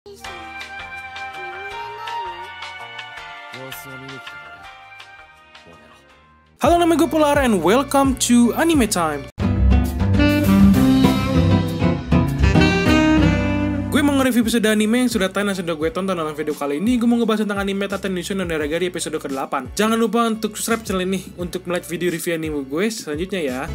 Halo, nama gue Polar and welcome to Anime Time. Gue mau nge-review episode anime yang sudah tayang dan sudah gue tonton dalam video kali ini. Gue mau ngebahas tentang anime Tatan Nishun no Naragari episode ke-8. Jangan lupa untuk subscribe channel ini untuk melihat video review anime gue selanjutnya ya.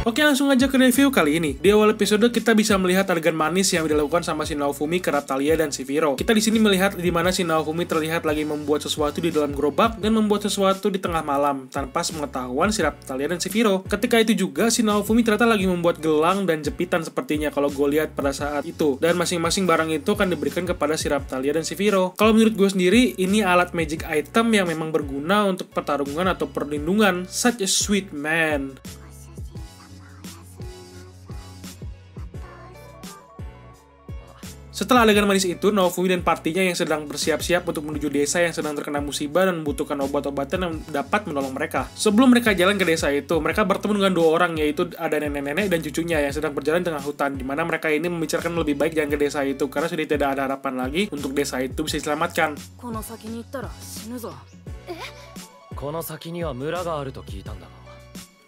Oke, langsung aja ke review kali ini. Di awal episode kita bisa melihat adegan manis yang dilakukan sama si Naofumi ke Raphtalia dan Sephiroth. Kita di sini melihat di mana si Naofumi terlihat lagi membuat sesuatu di dalam gerobak dan membuat sesuatu di tengah malam tanpa sepengetahuan si Raphtalia dan Sephiroth. Ketika itu juga si Naofumi ternyata lagi membuat gelang dan jepitan sepertinya kalau gue lihat pada saat itu. Dan masing-masing barang itu akan diberikan kepada si Raphtalia dan Sephiroth. Kalau menurut gue sendiri, ini alat magic item yang memang berguna untuk pertarungan atau perlindungan. Such a sweet man. Setelah adegan manis itu, Naofumi dan partinya yang sedang bersiap-siap untuk menuju desa yang sedang terkena musibah dan membutuhkan obat-obatan yang dapat menolong mereka. Sebelum mereka jalan ke desa itu, mereka bertemu dengan dua orang, yaitu ada nenek-nenek dan cucunya yang sedang berjalan di tengah hutan, di mana mereka ini membicarakan lebih baik jalan ke desa itu, karena sudah tidak ada harapan lagi untuk desa itu bisa diselamatkan.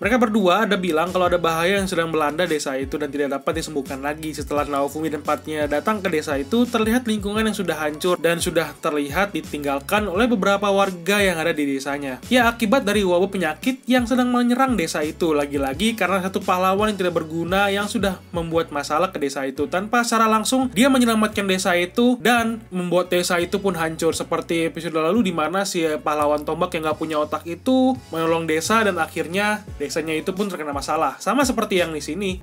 Mereka berdua ada bilang kalau ada bahaya yang sedang melanda desa itu dan tidak dapat disembuhkan lagi. Setelah Naofumi dan partinya datang ke desa itu, terlihat lingkungan yang sudah hancur dan sudah terlihat ditinggalkan oleh beberapa warga yang ada di desanya. Ya, akibat dari wabah penyakit yang sedang menyerang desa itu. Lagi-lagi karena satu pahlawan yang tidak berguna yang sudah membuat masalah ke desa itu. Tanpa secara langsung, dia menyelamatkan desa itu dan membuat desa itu pun hancur. Seperti episode lalu di mana si pahlawan tombak yang gak punya otak itu menolong desa dan akhirnya desanya itu pun terkena masalah, sama seperti yang di sini.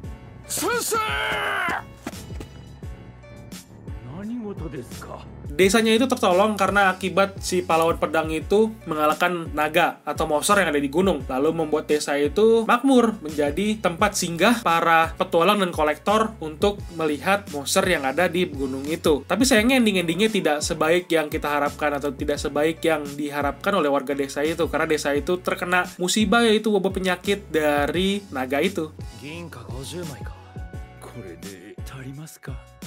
Desanya itu tertolong karena akibat si pahlawan pedang itu mengalahkan naga atau monster yang ada di gunung, lalu membuat desa itu makmur menjadi tempat singgah para petualang dan kolektor untuk melihat monster yang ada di gunung itu. Tapi sayangnya ending-endingnya tidak sebaik yang kita harapkan atau tidak sebaik yang diharapkan oleh warga desa itu, karena desa itu terkena musibah, yaitu wabah penyakit dari naga itu.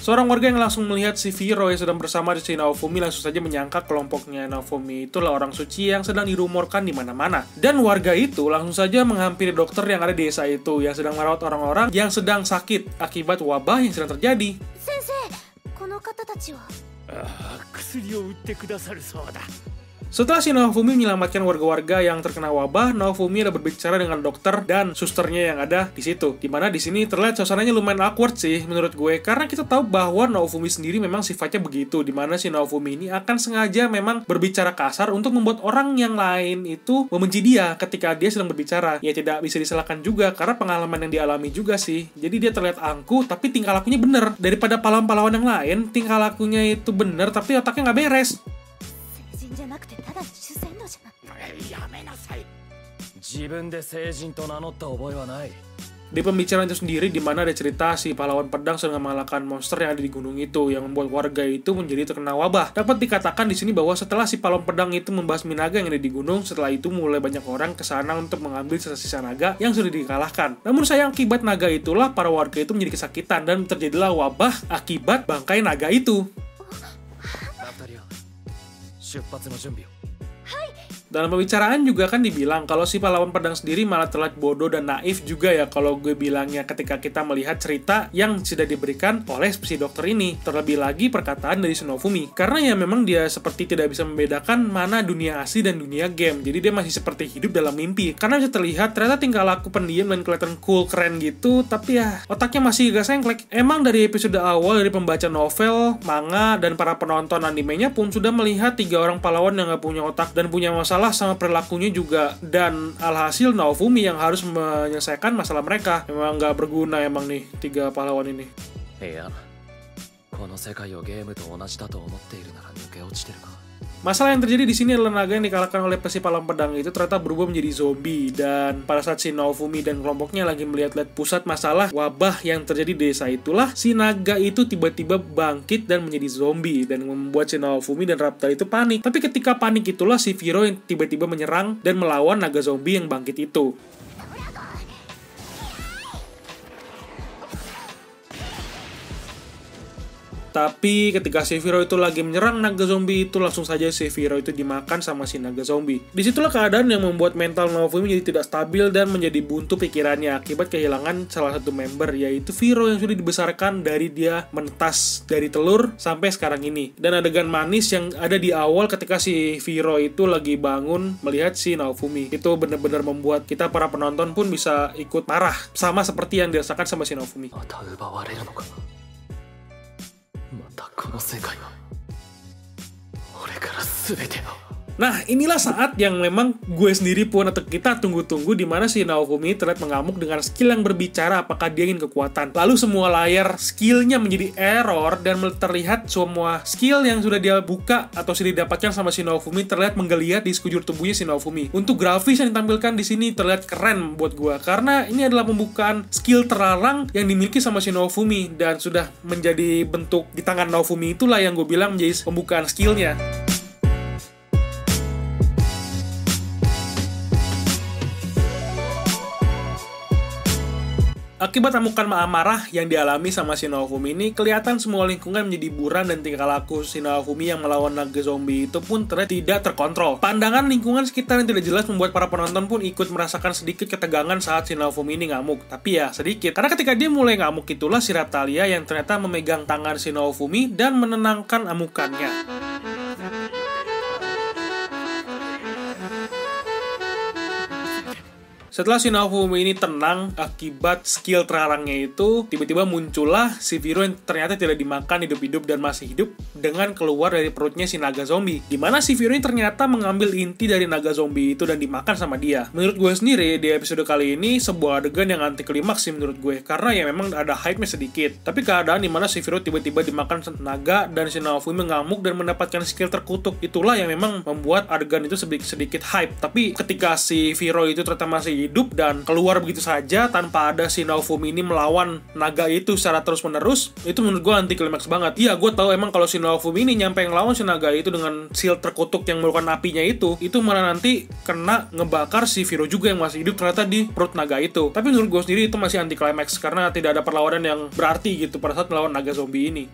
Seorang warga yang langsung melihat si Sephiroth yang sedang bersama si Naofumi langsung saja menyangka kelompoknya Naofumi itulah orang suci yang sedang dirumorkan di mana-mana. Dan warga itu langsung saja menghampiri dokter yang ada di desa itu yang sedang merawat orang-orang yang sedang sakit akibat wabah yang sedang terjadi. Setelah si Naofumi menyelamatkan warga-warga yang terkena wabah, Naofumi ada berbicara dengan dokter dan susternya yang ada di situ. Dimana di sini terlihat suasananya lumayan awkward sih menurut gue, karena kita tahu bahwa Naofumi sendiri memang sifatnya begitu, dimana si Naofumi ini akan sengaja memang berbicara kasar untuk membuat orang yang lain itu membenci dia ketika dia sedang berbicara. Ya tidak bisa disalahkan juga karena pengalaman yang dialami juga sih. Jadi dia terlihat angkuh tapi tingkah lakunya bener. Daripada pahlawan-pahlawan yang lain, tingkah lakunya itu bener tapi otaknya nggak beres. Di pembicaraan itu sendiri, di mana ada cerita si pahlawan pedang sedang mengalahkan monster yang ada di gunung itu, yang membuat warga itu menjadi terkena wabah. Dapat dikatakan di sini bahwa setelah si pahlawan pedang itu membasmi naga yang ada di gunung, setelah itu mulai banyak orang ke sana untuk mengambil sisa-sisa naga yang sudah dikalahkan. Namun sayang, akibat naga itulah para warga itu menjadi kesakitan dan terjadilah wabah akibat bangkai naga itu. Dalam pembicaraan juga kan dibilang kalau si pahlawan pedang sendiri malah terlihat bodoh dan naif juga ya kalau gue bilangnya ketika kita melihat cerita yang sudah diberikan oleh si dokter ini. Terlebih lagi perkataan dari Naofumi, karena ya memang dia seperti tidak bisa membedakan mana dunia asli dan dunia game. Jadi dia masih seperti hidup dalam mimpi, karena bisa terlihat ternyata tingkah laku pendiam dan kelihatan cool keren gitu, tapi ya otaknya masih gak sengklek. Emang dari episode awal dari pembaca novel, manga, dan para penonton animenya pun sudah melihat 3 orang pahlawan yang gak punya otak dan punya masalah sama perilakunya juga, dan alhasil Naofumi yang harus menyelesaikan masalah mereka. Memang nggak berguna emang nih 3 pahlawan ini. Masalah yang terjadi di sini adalah naga yang dikalahkan oleh si pahlawan pedang itu ternyata berubah menjadi zombie, dan pada saat si Naofumi dan kelompoknya lagi melihat-lihat pusat masalah wabah yang terjadi di desa itulah, si naga itu tiba-tiba bangkit dan menjadi zombie dan membuat si Naofumi dan Raphtalia itu panik. Tapi ketika panik itulah si Sephiroth yang tiba-tiba menyerang dan melawan naga zombie yang bangkit itu. Tapi ketika si Viro itu lagi menyerang naga zombie itu, langsung saja si Viro itu dimakan sama si naga zombie. Disitulah keadaan yang membuat mental Naofumi menjadi tidak stabil dan menjadi buntu pikirannya akibat kehilangan salah satu member, yaitu Viro yang sudah dibesarkan dari dia menetas dari telur sampai sekarang ini. Dan adegan manis yang ada di awal ketika si Viro itu lagi bangun melihat si Naofumi, itu benar-benar membuat kita para penonton pun bisa ikut marah sama seperti yang dirasakan sama si Naofumi. Nah, inilah saat yang memang gue sendiri pun atau kita tunggu-tunggu, di mana si Naofumi terlihat mengamuk dengan skill yang berbicara apakah dia ingin kekuatan. Lalu semua layar skillnya menjadi error dan terlihat semua skill yang sudah dia buka atau sudah didapatkan sama si Naofumi terlihat menggeliat di sekujur tubuhnya si Naofumi. Untuk grafis yang ditampilkan di sini terlihat keren buat gue, karena ini adalah pembukaan skill terlarang yang dimiliki sama si Naofumi dan sudah menjadi bentuk di tangan Naofumi. Itulah yang gue bilang menjadi pembukaan skillnya. Akibat amukan amarah yang dialami sama si Naofumi ini, kelihatan semua lingkungan menjadi buram dan tingkah laku si Naofumi yang melawan naga zombie itu pun terlihat tidak terkontrol. Pandangan lingkungan sekitar yang tidak jelas membuat para penonton pun ikut merasakan sedikit ketegangan saat si Naofumi ini ngamuk. Tapi ya sedikit, karena ketika dia mulai ngamuk itulah si Raphtalia yang ternyata memegang tangan si Naofumi dan menenangkan amukannya. Setelah si Naofumi ini tenang akibat skill terlarangnya itu, tiba-tiba muncullah si Viro yang ternyata tidak dimakan hidup-hidup dan masih hidup dengan keluar dari perutnya si naga zombie. Dimana si Viro ini ternyata mengambil inti dari naga zombie itu dan dimakan sama dia. Menurut gue sendiri, di episode kali ini sebuah adegan yang anti klimaks sih menurut gue, karena ya memang ada hype-nya sedikit. Tapi keadaan dimana si Viro tiba-tiba dimakan naga dan si Naofumi mengamuk dan mendapatkan skill terkutuk, itulah yang memang membuat adegan itu sedikit hype. Tapi ketika si Viro itu ternyata masih hidup dan keluar begitu saja tanpa ada si Naofumi ini melawan naga itu secara terus-menerus, itu menurut gue anti klimaks banget. Iya, gue tahu emang kalau si Naofumi ini nyampe ngelawan si naga itu dengan shield terkutuk yang merupakan apinya itu malah nanti kena ngebakar si Viro juga yang masih hidup ternyata di perut naga itu. Tapi menurut gue sendiri itu masih anti klimaks karena tidak ada perlawanan yang berarti gitu pada saat melawan naga zombie ini.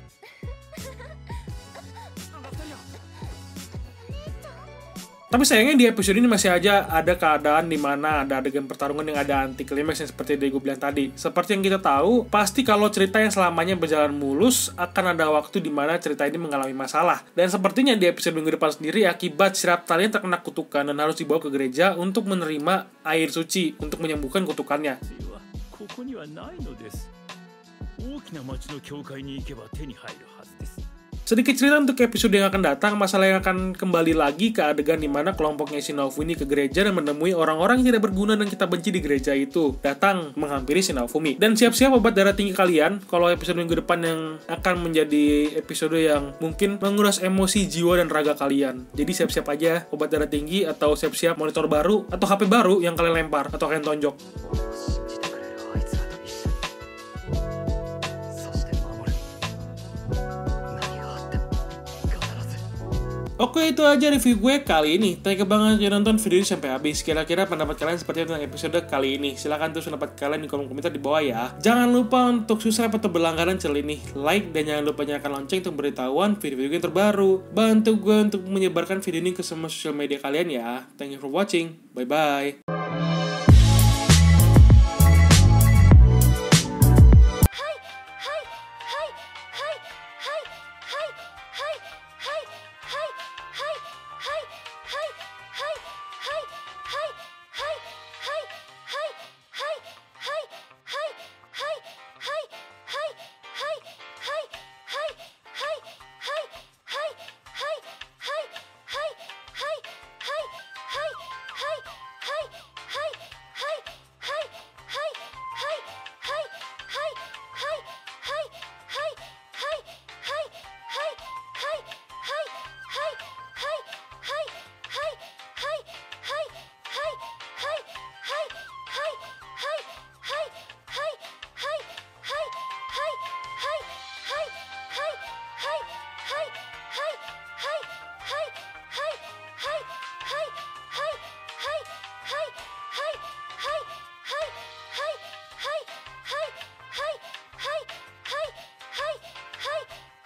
Tapi sayangnya di episode ini masih aja ada keadaan di mana ada adegan pertarungan yang ada anti klimaks yang seperti yang gue bilang tadi. Seperti yang kita tahu, pasti kalau cerita yang selamanya berjalan mulus akan ada waktu di mana cerita ini mengalami masalah. Dan sepertinya di episode minggu depan sendiri, akibat si Raphtalia terkena kutukan dan harus dibawa ke gereja untuk menerima air suci untuk menyembuhkan kutukannya. Sedikit cerita untuk episode yang akan datang, masalah yang akan kembali lagi ke adegan di mana kelompoknya si Naofumi ke gereja dan menemui orang-orang yang tidak berguna dan kita benci di gereja itu datang menghampiri si Naofumi. Dan siap-siap obat darah tinggi kalian, kalau episode minggu depan yang akan menjadi episode yang mungkin menguras emosi, jiwa, dan raga kalian. Jadi siap-siap aja obat darah tinggi atau siap-siap monitor baru atau HP baru yang kalian lempar atau kalian tonjok. Oke, itu aja review gue kali ini. Thank you banget yang nonton video ini sampai habis. Kira-kira pendapat kalian seperti apa tentang episode kali ini? Silahkan tulis pendapat kalian di kolom komentar di bawah ya. Jangan lupa untuk subscribe atau berlangganan channel ini, like, dan jangan lupa nyalakan lonceng untuk beritahuan video-video yang terbaru. Bantu gue untuk menyebarkan video ini ke semua sosial media kalian ya. Thank you for watching. Bye-bye.